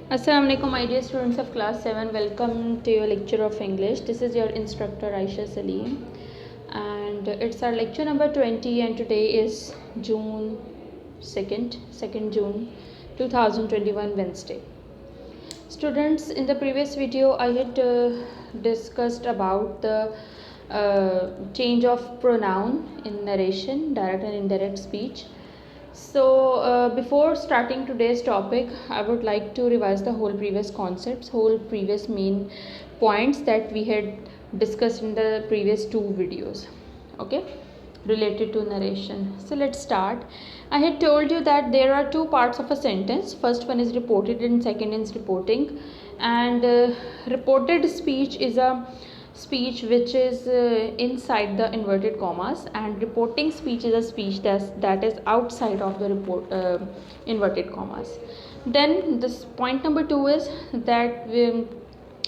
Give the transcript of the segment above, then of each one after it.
Assalamu alaikum, my dear students of class 7. Welcome to your lecture of English. This is your instructor Aisha Salim, and it's our lecture number 20, and today is June 2nd June 2021, Wednesday. Students, in the previous video I had discussed about the change of pronoun in narration, direct and indirect speech. So before starting today's topic, I would like to revise the whole previous concepts, whole previous main points that we had discussed in the previous two videos, okay, related to narration. So let's start. I had told you that there are two parts of a sentence. First one is reported and second is reporting. And reported speech is a speech which is inside the inverted commas, and reporting speech is a speech that is outside of the inverted commas. Then this point number 2 is that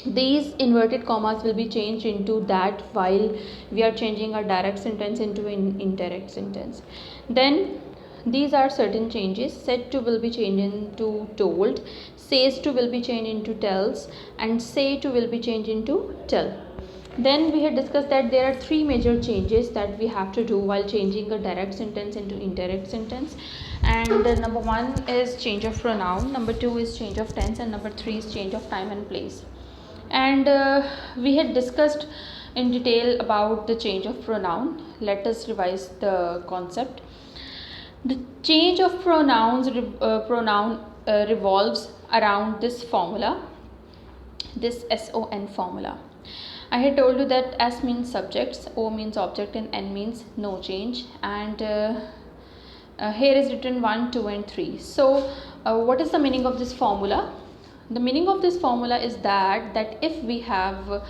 these inverted commas will be changed into that while we are changing a direct sentence into an indirect sentence. Then these are certain changes. Said to will be changed into told, says to will be changed into tells, and say to will be changed into tell. Then we had discussed that there are three major changes that we have to do while changing a direct sentence into indirect sentence. And number 1 is change of pronoun, number 2 is change of tense, and number 3 is change of time and place. And we had discussed in detail about the change of pronoun. Let us revise the concept. The change of pronoun revolves around this formula, this SON formula. I had told you that S means subjects, O means object, and N means no change. And here is written 1, 2 and 3. So what is the meaning of this formula? The meaning of this formula is that if we have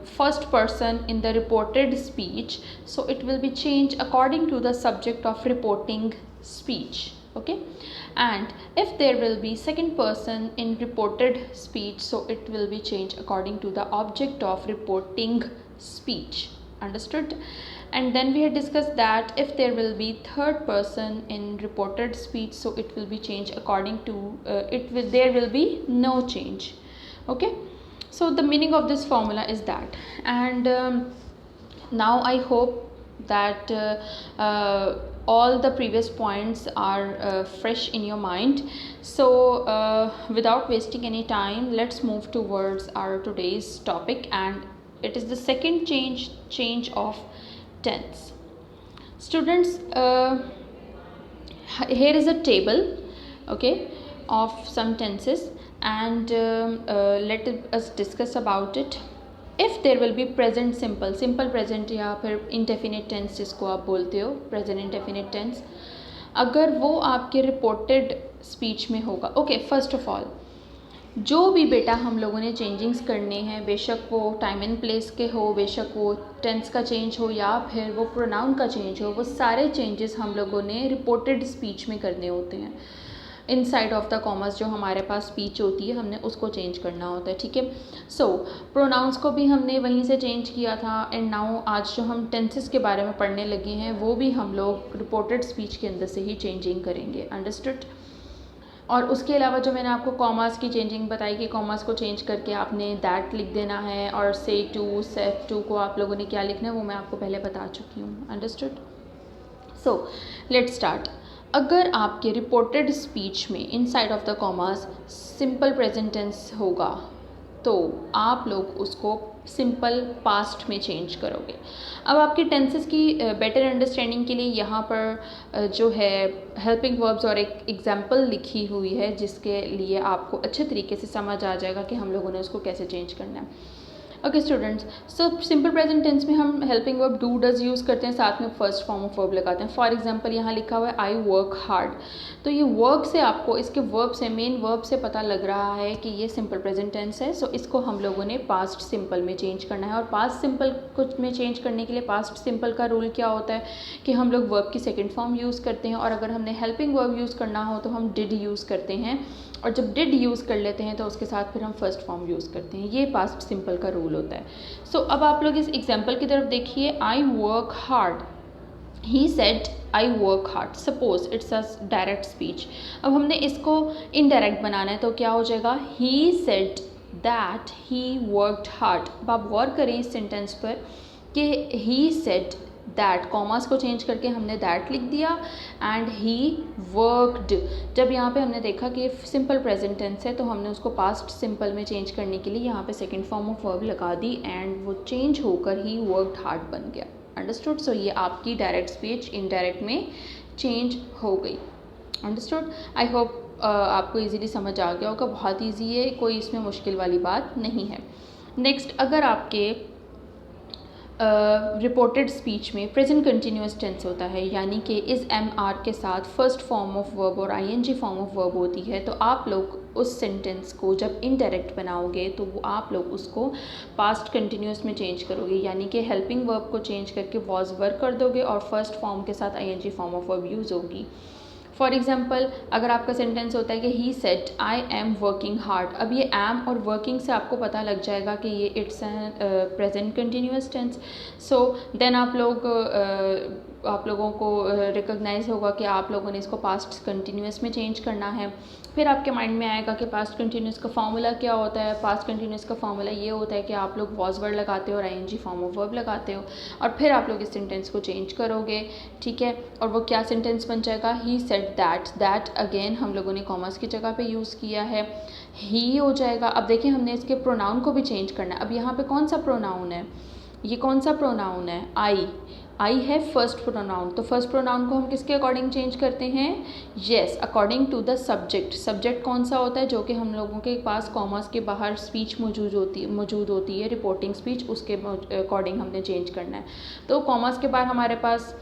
first person in the reported speech, so it will be changed according to the subject of reporting speech, okay. And if there will be second person in reported speech, so it will be changed according to the object of reporting speech. Understood? And then we had discussed that if there will be third person in reported speech, so it will be changed according to there will be no change, okay. So the meaning of this formula is that. And now I hope that all the previous points are fresh in your mind. So without wasting any time, let's move towards our today's topic, and it is the second change of tense. Students, here is a table, okay, of some tenses, and let us discuss about it. If there will be present simple, simple present या फिर indefinite tense जिसको आप बोलते हो, present indefinite tense, अगर वो आपके reported speech में होगा, ओके, फर्स्ट ऑफ ऑल जो भी बेटा हम लोगों ने चेंजिंग्स करने हैं, बेशक वो टाइम एंड प्लेस के हो, बेशक वो टेंस का चेंज हो या फिर वो प्रोनाउन का चेंज हो, वो सारे चेंजेस हम लोगों ने रिपोर्टेड स्पीच में करने होते हैं. इनसाइड ऑफ द कॉमर्स जो हमारे पास स्पीच होती है, हमने उसको चेंज करना होता है, ठीक है. सो प्रोनाउंस को भी हमने वहीं से चेंज किया था, एंड नाउ आज जो हम टेंसेस के बारे में पढ़ने लगे हैं वो भी हम लोग रिपोर्टेड स्पीच के अंदर से ही चेंजिंग करेंगे. अंडरस्टूड? और उसके अलावा जो मैंने आपको कॉमर्स की चेंजिंग बताई कि कॉमर्स को चेंज करके आपने दैट लिख देना है, और से टू सेफ टू को आप लोगों ने क्या लिखना है वो मैं आपको पहले बता चुकी हूँ. अंडरस्टूड? So let's start. अगर आपके रिपोर्टेड स्पीच में inside of the commas simple present tense होगा तो आप लोग उसको सिंपल पास्ट में चेंज करोगे. अब आपकी टेंसेस की बेटर अंडरस्टैंडिंग के लिए यहाँ पर जो है हेल्पिंग वर्ब्स और एक एग्जांपल लिखी हुई है, जिसके लिए आपको अच्छे तरीके से समझ आ जाएगा कि हम लोगों ने उसको कैसे चेंज करना है. Okay students, so simple present tense में हम helping verb do does use करते हैं, साथ में फर्स्ट फॉर्म ऑफ वर्ब लगाते हैं. फॉर एग्जांपल यहाँ लिखा हुआ है आई वर्क हार्ड, तो ये वर्क से आपको इसके वर्ब से, मेन वर्ब से पता लग रहा है कि ये सिंपल प्रेजेंट टेंस है. सो इसको हम लोगों ने पास्ट सिंपल में चेंज करना है. और पास्ट सिंपल कुछ में चेंज करने के लिए पास्ट सिंपल का रूल क्या होता है कि हम लोग वर्ब की सेकेंड फॉर्म यूज़ करते हैं, और अगर हमने हेल्पिंग वर्ब यूज़ करना हो तो हम डिड यूज़ करते हैं, और जब डिड यूज़ कर लेते हैं तो उसके साथ फिर हम फर्स्ट फॉर्म यूज़ करते हैं. ये पास्ट सिंपल का रूल होता है. सो अब आप लोग इस एग्जांपल की तरफ देखिए. I work hard, he said I work hard, suppose it's a direct speech. अब हमने इसको इनडायरेक्ट बनाना है, तो क्या हो जाएगा, ही said that he worked hard. अब आप गौर करें इस सेंटेंस पर कि ही सेड दैट, कॉमास को चेंज करके हमने दैट लिख दिया, एंड ही वर्कड। जब यहाँ पे हमने देखा कि सिंपल प्रेजेंट टेंस है तो हमने उसको पास्ट सिंपल में चेंज करने के लिए यहाँ पे सेकंड फॉर्म ऑफ वर्ब लगा दी, एंड वो चेंज होकर ही वर्कड हार्ड बन गया। अंडरस्टूड? सो ये आपकी डायरेक्ट स्पीच इनडायरेक्ट में चेंज हो गई। अंडरस्टूड? आई होप आपको इजीली समझ आ गया होगा। बहुत इजी है, कोई इसमें मुश्किल वाली बात नहीं है। नेक्स्ट, अगर आपके रिपोर्टेड स्पीच में प्रेजेंट कंटिन्यूस टेंस होता है, यानी कि इस एम आर के साथ फर्स्ट फॉर्म ऑफ वर्ब और आईएनजी फॉर्म ऑफ वर्ब होती है, तो आप लोग उस सेंटेंस को जब इनडायरेक्ट बनाओगे तो वो आप लोग उसको पास्ट कंटिन्यूस में चेंज करोगे, यानी कि हेल्पिंग वर्ब को चेंज करके वॉज वर्क कर दोगे और फर्स्ट फॉर्म के साथ ING form of verb use होगी। फॉर एग्जाम्पल, अगर आपका सेंटेंस होता है कि he said I am working hard, अब ये एम और वर्किंग से आपको पता लग जाएगा कि ये it's present continuous tense. So then आप लोगों को रिकॉग्नाइज होगा कि आप लोगों ने इसको पास्ट कंटिन्यूस में चेंज करना है। फिर आपके माइंड में आएगा कि पास्ट कंटिन्यूस का फॉर्मूला क्या होता है। पास्ट कंटिन्यूस का फॉर्मूला ये होता है कि आप लोग वॉज वर्ड लगाते हो और आईएनजी फॉर्म ऑफ वर्ब लगाते हो, और फिर आप लोग इस सेंटेंस को चेंज करोगे, ठीक है। और वो क्या सेंटेंस बन जाएगा, ही सेड दैट। दैट अगेन हम लोगों ने कॉमर्स की जगह पे यूज़ किया है, ही हो जाएगा। अब देखिए, हमने इसके प्रोनाउन को भी चेंज करना है। अब यहाँ पे कौन सा प्रोनाउन है, ये कौन सा प्रोनाउन है, आई है फर्स्ट प्रोनाउन। तो फर्स्ट प्रोनाउन को हम किसके अकॉर्डिंग चेंज करते हैं, yes, according to the subject. Subject कौन सा होता है, जो कि हम लोगों के पास कॉमर्स के बाहर स्पीच मौजूद होती है, रिपोर्टिंग स्पीच, उसके अकॉर्डिंग हमने चेंज करना है। तो कॉमर्स के बाहर हमारे पास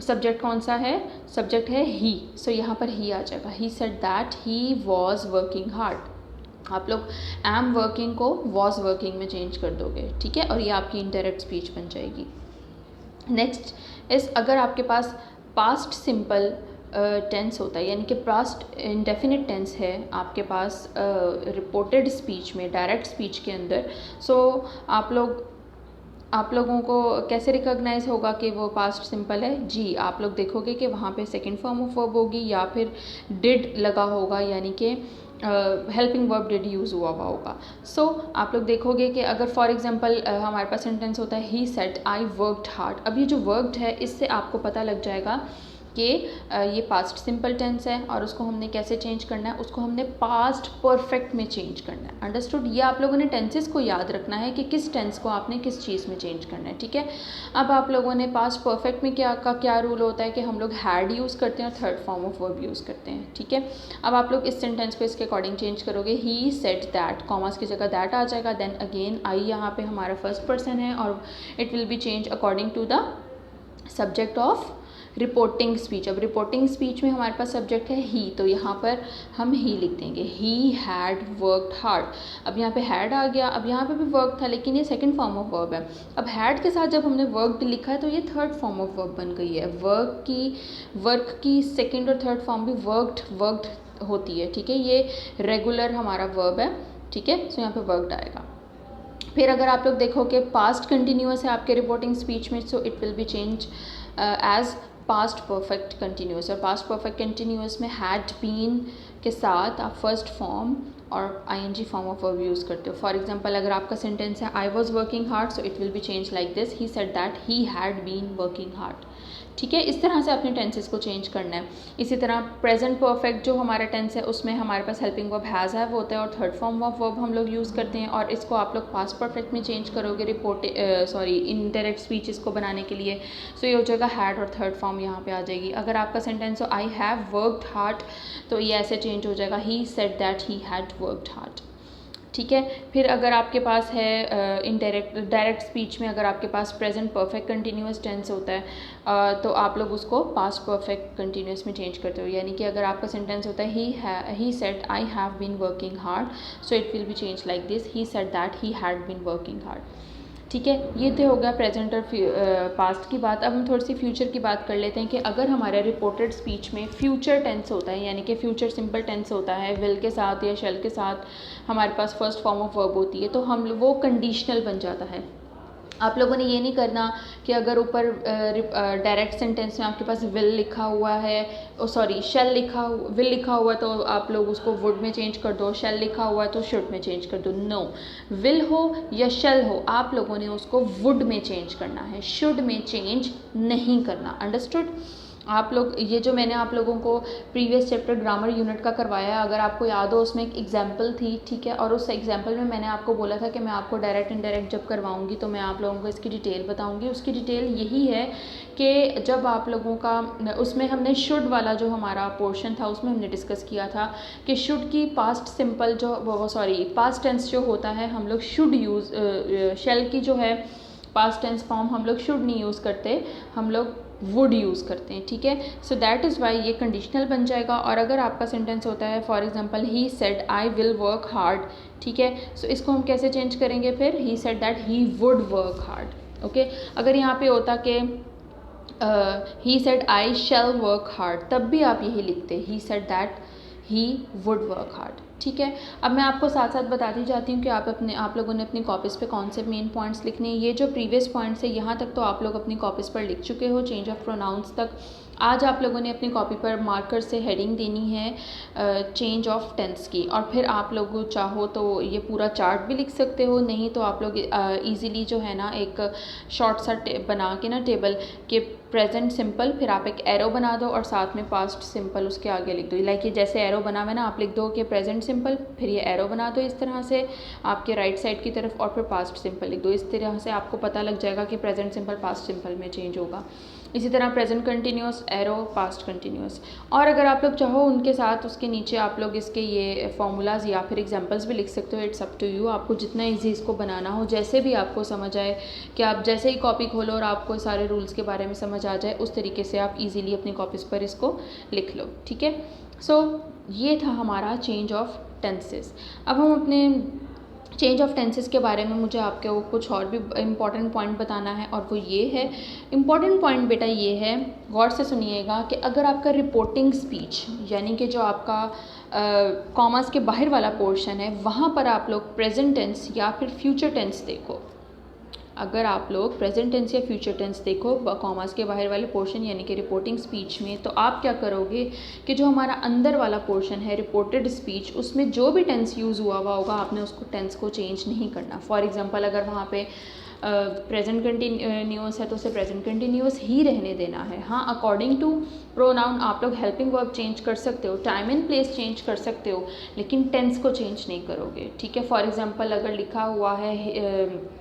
सब्जेक्ट कौन सा है, सब्जेक्ट है ही। सो यहाँ पर ही आ जाएगा, ही said that he was working hard. आप लोग एम वर्किंग को वॉज वर्किंग में चेंज कर दोगे, ठीक है, और ये आपकी इनडायरेक्ट स्पीच बन जाएगी। नेक्स्ट इस, अगर आपके पास पास्ट सिंपल टेंस होता है, यानी कि पास्ट इंडेफिनिट टेंस है आपके पास रिपोर्टेड स्पीच में, डायरेक्ट स्पीच के अंदर, सो आप लोगों को कैसे रिकॉग्नाइज होगा कि वो पास्ट सिंपल है, जी आप लोग देखोगे कि वहाँ पे सेकंड फॉर्म ऑफ वर्ब होगी या फिर डिड लगा होगा, यानी कि हेल्पिंग वर्ब डिड यूज़ हुआ होगा। सो आप लोग देखोगे कि अगर फॉर एग्जांपल हमारे पास सेंटेंस होता है he said I worked hard, अब ये जो वर्कड है इससे आपको पता लग जाएगा कि ये पास्ट सिंपल टेंस है, और उसको हमने कैसे चेंज करना है, उसको हमने पास्ट परफेक्ट में चेंज करना है। अंडरस्टूड? ये आप लोगों ने टेंसेस को याद रखना है कि किस टेंस को आपने किस चीज़ में चेंज करना है, ठीक है। अब आप लोगों ने पास्ट परफेक्ट में क्या रूल होता है कि हम लोग हैड यूज़ करते हैं और third form of verb use करते हैं, ठीक है। अब आप लोग इस सेंटेंस को इसके अकॉर्डिंग चेंज करोगे, ही सेड दैट, कॉमास की जगह दैट आ जाएगा, देन अगेन आई यहाँ पे हमारा फर्स्ट पर्सन है और it will be change according to the subject of reporting speech. अब रिपोर्टिंग स्पीच में हमारे पास सब्जेक्ट है ही, तो यहाँ पर हम ही लिख देंगे, ही हैड वर्कड हार्ड। अब यहाँ पे हैड आ गया, अब यहाँ पे भी वर्क था लेकिन ये सेकंड फॉर्म ऑफ वर्ब है। अब हैड के साथ जब हमने वर्कड लिखा है तो ये थर्ड फॉर्म ऑफ वर्ब बन गई है। वर्क की सेकंड और थर्ड फॉर्म भी वर्कड होती है, ठीक है, ये रेगुलर हमारा वर्ब है, ठीक है। सो यहाँ पे वर्कड आएगा। फिर अगर आप लोग देखो कि पास्ट कंटिन्यूस है आपके रिपोर्टिंग स्पीच में, so it will be change as past perfect continuous, और पास्ट परफेक्ट कंटिन्यूस में हैड बीन के साथ आप फर्स्ट फॉर्म और ING form of verb use करते हो। फॉर एग्जांपल, अगर आपका सेंटेंस है I was working hard, so it will be change like this, he said that he had been working hard, ठीक है। इस तरह से अपने टेंसेस को चेंज करना है। इसी तरह प्रेजेंट परफेक्ट जो हमारा टेंस है उसमें हमारे पास हेल्पिंग वर्ब हैज़ हैव होता है और थर्ड फॉर्म ऑफ वर्ब हम लोग यूज़ करते हैं, और इसको आप लोग पास्ट परफेक्ट में चेंज करोगे इनडायरेक्ट स्पीच इसको बनाने के लिए। सो ये हो जाएगा हैड और थर्ड फॉर्म यहाँ पे आ जाएगी। अगर आपका सेंटेंस हो आई हैव वर्कड हार्ड, तो ये ऐसे चेंज हो जाएगा, ही said that he had worked hard, ठीक है। फिर अगर आपके पास है डायरेक्ट स्पीच में अगर आपके पास प्रेजेंट परफेक्ट कंटिन्यूस टेंस होता है, तो आप लोग उसको पास्ट परफेक्ट कंटिन्यूस में चेंज करते हो, यानी कि अगर आपका सेंटेंस होता है he said I have been working hard, so it will be change like this, he said that he had been working hard, ठीक है। ये तो हो गया प्रेजेंट और पास्ट की बात। अब हम थोड़ी सी फ्यूचर की बात कर लेते हैं कि अगर हमारे रिपोर्टेड स्पीच में फ्यूचर टेंस होता है, यानी कि फ्यूचर सिंपल टेंस होता है, विल के साथ या शेल के साथ हमारे पास फर्स्ट फॉर्म ऑफ वर्ब होती है, तो हम वो कंडीशनल बन जाता है। आप लोगों ने ये नहीं करना कि अगर ऊपर डायरेक्ट सेंटेंस में आपके पास विल लिखा हुआ है, विल लिखा हुआ तो आप लोग उसको वुड में चेंज कर दो, शेल लिखा हुआ है तो शुड में चेंज कर दो। नो, विल हो या शेल हो, आप लोगों ने उसको वुड में चेंज करना है, शुड में चेंज नहीं करना। अंडरस्टूड? आप लोग, ये जो मैंने आप लोगों को प्रीवियस चैप्टर ग्रामर यूनिट का करवाया, अगर आपको याद हो उसमें एक एग्जाम्पल थी, ठीक है, और उस एग्जाम्पल में मैंने आपको बोला था कि मैं आपको डायरेक्ट इनडायरेक्ट जब करवाऊंगी तो मैं आप लोगों को इसकी डिटेल बताऊंगी। उसकी डिटेल यही है कि जब आप लोगों का, उसमें हमने शुड वाला जो हमारा पोर्शन था उसमें हमने डिस्कस किया था कि शुड की पास्ट सिंपल पास्ट टेंस जो होता है हम लोग शुड यूज़, शेल की जो है पास्ट टेंस फॉर्म हम लोग शुड नहीं यूज़ करते, हम लोग वुड यूज़ करते हैं, ठीक है। सो दैट इज़ वाई ये कंडीशनल बन जाएगा। और अगर आपका सेंटेंस होता है for example he said I will work hard, ठीक है, सो इसको हम कैसे चेंज करेंगे फिर? He said that he would work hard. Okay, अगर यहाँ पे होता कि he said I shall work hard, तब भी आप यही लिखते, he said that he would work hard, ठीक है। अब मैं आपको साथ साथ बताती जाती हूँ कि आप लोगों ने अपनी कॉपीज़ पे कौन से मेन पॉइंट्स लिखने हैं। ये जो प्रीवियस पॉइंट्स है यहाँ तक तो आप लोग अपनी कॉपीज़ पर लिख चुके हो, चेंज ऑफ प्रोनाउंस तक। आज आप लोगों ने अपनी कॉपी पर मार्कर से हेडिंग देनी है चेंज ऑफ टेंस की, और फिर आप लोग चाहो तो ये पूरा चार्ट भी लिख सकते हो, नहीं तो आप लोग ईज़िली जो है ना एक शॉर्ट सा बना के ना टेबल के प्रेजेंट सिंपल, फिर आप एक एरो बना दो और साथ में पास्ट सिंपल उसके आगे लिख दो। लाइक ये जैसे एरो बना हुआ है ना, आप लिख दो कि प्रेजेंट सिंपल, फिर ये एरो बना दो इस तरह से आपके राइट साइड की तरफ, और फिर पास्ट सिंपल लिख दो। इस तरह से आपको पता लग जाएगा कि प्रेजेंट सिंपल पास्ट सिंपल में चेंज होगा। इसी तरह present continuous, arrow, past continuous. और अगर आप लोग चाहो उनके साथ उसके नीचे आप लोग इसके ये फॉर्मूलाज या फिर एग्जांपल्स भी लिख सकते हो। इट्स अप टू यू, आपको जितना इजी इसको बनाना हो, जैसे भी आपको समझ आए, कि आप जैसे ही कॉपी खोलो और आपको सारे रूल्स के बारे में समझ आ जाए, उस तरीके से आप इजीली अपनी कॉपीज़ पर इसको लिख लो, ठीक है। सो ये था हमारा चेंज ऑफ टेंसेस। अब हम अपने चेंज ऑफ टेंसेस के बारे में मुझे आपके वो कुछ और भी इम्पॉर्टेंट पॉइंट बताना है, और वो ये है, इम्पॉर्टेंट पॉइंट बेटा ये है, गौर से सुनिएगा, कि अगर आपका रिपोर्टिंग स्पीच यानी कि जो आपका कॉमर्स के बाहर वाला पोर्शन है, वहाँ पर आप लोग प्रेजेंट टेंस या फिर फ्यूचर टेंस देखो। अगर आप लोग प्रेजेंट टेंस या फ्यूचर टेंस देखो कॉमर्स के बाहर वाले पोर्शन यानी कि रिपोर्टिंग स्पीच में, तो आप क्या करोगे कि जो हमारा अंदर वाला पोर्शन है रिपोर्टेड स्पीच, उसमें जो भी टेंस यूज़ हुआ होगा आपने उसको टेंस को चेंज नहीं करना। फॉर एग्जांपल अगर वहाँ पे प्रेजेंट कंटिन्यूअस है तो उसे प्रेजेंट कंटिन्यूअस ही रहने देना है। हाँ, अकॉर्डिंग टू प्रोनाउन आप लोग हेल्पिंग वर्ब चेंज कर सकते हो, टाइम एंड प्लेस चेंज कर सकते हो, लेकिन टेंस को चेंज नहीं करोगे, ठीक है। फॉर एग्जांपल अगर लिखा हुआ है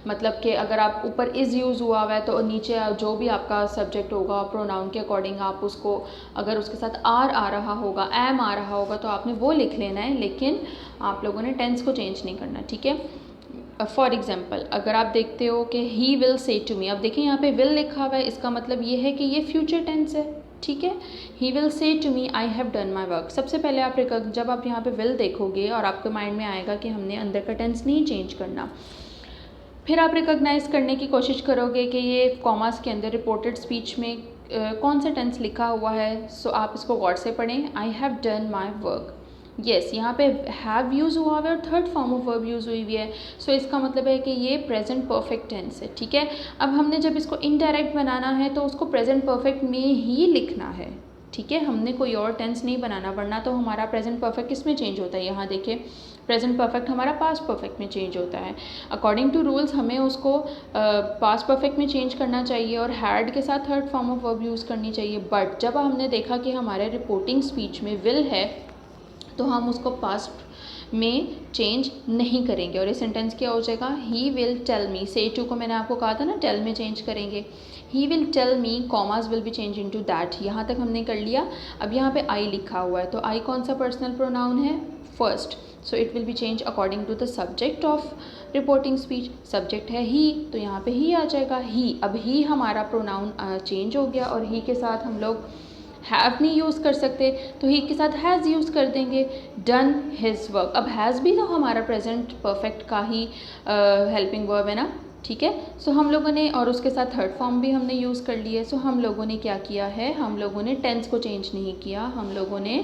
मतलब कि अगर आप ऊपर इज़ यूज़ हुआ है तो नीचे जो भी आपका सब्जेक्ट होगा प्रोनाउन के अकॉर्डिंग आप उसको, अगर उसके साथ आर आ रहा होगा, एम आ रहा होगा, तो आपने वो लिख लेना है, लेकिन आप लोगों ने टेंस को चेंज नहीं करना, ठीक है। फॉर एग्जाम्पल अगर आप देखते हो कि ही विल से टू मी, अब देखिए यहाँ पे विल लिखा हुआ है, इसका मतलब ये है कि ये फ्यूचर टेंस है, ठीक है। He will say to me I have done my work. सबसे पहले आप जब आप यहाँ पे विल देखोगे और आपके माइंड में आएगा कि हमने अंदर का टेंस नहीं चेंज करना, फिर आप रिकॉग्नाइज़ करने की कोशिश करोगे कि ये कॉमर्स के अंदर रिपोर्टेड स्पीच में कौन सा टेंस लिखा हुआ है। सो आप इसको गौर से पढ़ें, आई have done my work. Yes, यहाँ पे हैव यूज़ हुआ है और third form of verb use हुई है, सो इसका मतलब है कि ये प्रेजेंट परफेक्ट टेंस है, ठीक है। अब हमने जब इसको इनडायरेक्ट बनाना है तो उसको प्रेजेंट परफेक्ट में ही लिखना है, ठीक है, हमने कोई और टेंस नहीं बनाना, वरना तो हमारा प्रेजेंट परफेक्ट किस में चेंज होता है, यहाँ देखिए प्रेजेंट परफेक्ट हमारा पास्ट परफेक्ट में चेंज होता है। अकॉर्डिंग टू रूल्स हमें उसको पास्ट परफेक्ट में चेंज करना चाहिए और हैड के साथ third form of verb use करनी चाहिए। बट जब हमने देखा कि हमारे रिपोर्टिंग स्पीच में विल है तो हम उसको पास्ट में चेंज नहीं करेंगे, और ये सेंटेंस क्या हो जाएगा, ही विल टेल मी। से टू को मैंने आपको कहा था ना टेल में चेंज करेंगे, he will tell me, commas will be change into that. यहाँ तक हमने कर लिया। अब यहाँ पे आई लिखा हुआ है, तो आई कौन सा पर्सनल प्रोनाउन है, first, so it will be change according to the subject of reporting speech. Subject है ही, तो यहाँ पे ही आ जाएगा ही। अब ही हमारा प्रोनाउन चेंज हो गया, और ही के साथ हम लोग हैव नहीं यूज़ कर सकते, तो ही के साथ हैज़ यूज़ कर देंगे, डन हिज वर्क। अब हैज़ भी तो हमारा प्रेजेंट परफेक्ट का ही हेल्पिंग वर्ब है ना, ठीक है। सो हम लोगों ने, और उसके साथ थर्ड फॉर्म भी हमने यूज़ कर लिया है। सो हम लोगों ने क्या किया है, हम लोगों ने टेंस को चेंज नहीं किया, हम लोगों ने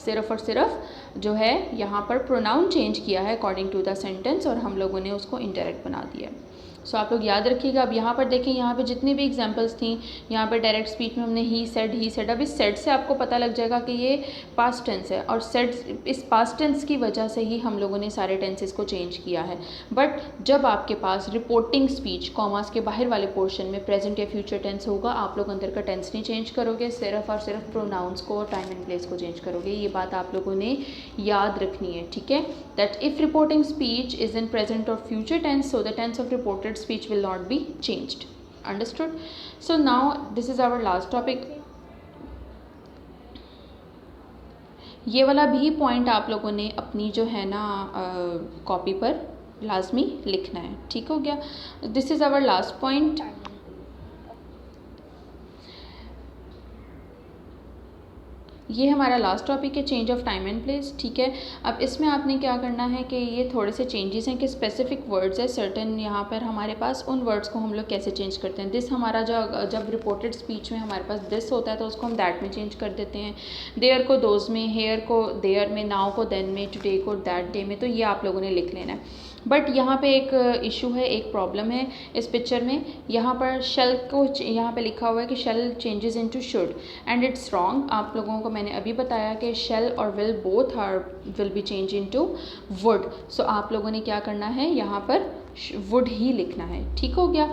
सिर्फ और सिर्फ जो है यहाँ पर प्रोनाउन चेंज किया है अकॉर्डिंग टू द सेंटेंस, और हम लोगों ने उसको इंडायरेक्ट बना दिया है। सो आप लोग याद रखिएगा। अब यहाँ पर देखें, यहाँ पे जितनी भी एग्जांपल्स थी, यहाँ पे डायरेक्ट स्पीच में हमने ही सेड। अब इस सेड से आपको पता लग जाएगा कि ये पास्ट टेंस है, और सेड, इस पास्ट टेंस की वजह से ही हम लोगों ने सारे टेंसेस को चेंज किया है। बट जब आपके पास रिपोर्टिंग स्पीच कॉमास के बाहर वाले पोर्शन में प्रेजेंट या फ्यूचर टेंस होगा, आप लोग अंदर का टेंस नहीं चेंज करोगे, सिर्फ और सिर्फ प्रोनाउंस को और टाइम एंड प्लेस को चेंज करोगे। ये बात आप लोगों ने याद रखनी है, ठीक है। That if reporting speech is in present और future tense, so the tense of reported speech will not be changed. Understood? So now this is our last topic. ये वाला भी पॉइंट आप लोगों ने अपनी जो है ना कॉपी पर लाजमी लिखना है, ठीक हो गया। This is our last point. ये हमारा लास्ट टॉपिक है, change of time and place, ठीक है। अब इसमें आपने क्या करना है कि ये थोड़े से चेंजेस हैं कि स्पेसिफिक वर्ड्स है सर्टेन, यहाँ पर हमारे पास उन वर्ड्स को हम लोग कैसे चेंज करते हैं। दिस हमारा जब रिपोर्टेड स्पीच में हमारे पास दिस होता है तो उसको हम दैट में चेंज कर देते हैं, देयर को दोज में, हेयर को देयर में, नाउ को देन में, टुडे को दैट डे में। तो ये आप लोगों ने लिख लेना है। बट यहाँ पे एक इशू है, एक प्रॉब्लम है इस पिक्चर में। यहाँ पर शेल को यहाँ पे लिखा हुआ है कि shall changes into should, and it's wrong. आप लोगों को मैंने अभी बताया कि शेल और will both will be change into would. So आप लोगों ने क्या करना है, यहाँ पर वुड ही लिखना है, ठीक हो गया।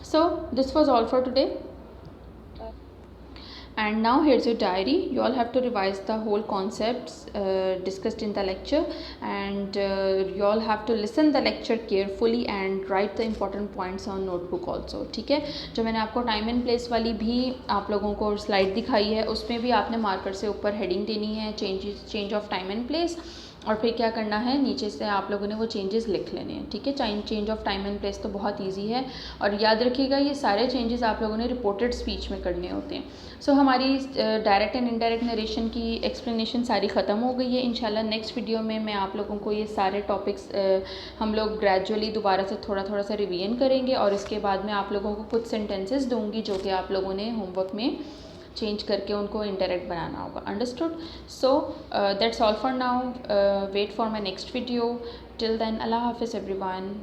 So this was all for today. And now here's your diary. You all have to revise the whole concepts discussed in the lecture, and you all have to listen the lecture carefully and write the important points on notebook also, ठीक है। जो मैंने आपको time and place वाली भी आप लोगों को स्लाइड दिखाई है, उसमें भी आपने मार्कर से ऊपर हेडिंग देनी है change of time and place, और फिर क्या करना है, नीचे से आप लोगों ने वो चेंजेस लिख लेने हैं, ठीक है। Change of time and place तो बहुत इजी है, और याद रखिएगा ये सारे चेंजेस आप लोगों ने रिपोर्टेड स्पीच में करने होते हैं। सो हमारी डायरेक्ट एंड इनडायरेक्ट नरेशन की एक्सप्लेनेशन सारी ख़त्म हो गई है। इंशाल्लाह नेक्स्ट वीडियो में मैं आप लोगों को ये सारे टॉपिक्स हम लोग ग्रेजुअली दोबारा से थोड़ा सा रिवीजन करेंगे, और इसके बाद में आप लोगों को कुछ सेंटेंसेस दूंगी जो कि आप लोगों ने होमवर्क में चेंज करके उनको इंटरेक्ट बनाना होगा। Understood? So that's all for now. Wait for my next video. Till then, अल्लाह हाफिज़ एवरीवन।